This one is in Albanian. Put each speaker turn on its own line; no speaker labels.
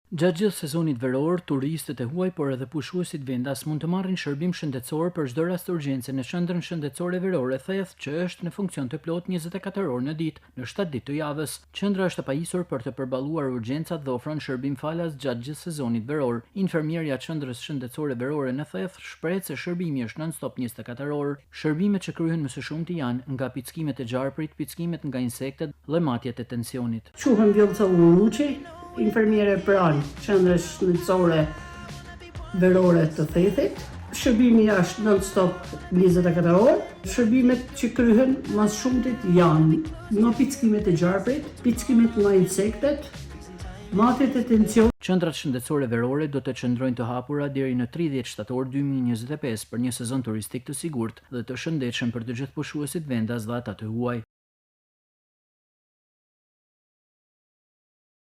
Gjatë gjithë sezonit veror, turistët e huaj, por edhe pushuesit vendas mund të marrin shërbim shëndetësor për çdo rast urgjencë në qendrën shëndetësore verore Theth, që është në funksion të plot 24 orë në ditë, në 7 ditë të javës. Qendra është e pajisur për të përballuar urgjencat dhe ofron shërbim falas gjatë gjithë sezonit veror. Infermierja e qendrës shëndetësore verore në Theth shpreh se shërbimi është non-stop 24 orë. Shërbimet që kryhen më së shumti janë nga pickimet e gjarprit, pickimet nga insektet dhe matjet e tensionit.
Quhem Vjollca Uruçi, infermiere pranë qendrës shëndetësore verore të Thethit. Shërbimi është non-stop 24 orë. Shërbimet që kryhen më së shumtit janë nga pickimet e gjarprit, pickimet nga insektet, matjet e tensionit.
Qendrat shëndetësore verore do të qëndrojnë të hapura deri në 30 shtator 2025 për një sezon turistik të sigurt dhe të shëndetshëm për të gjithë pushuesit vendas dhe ata të huaj.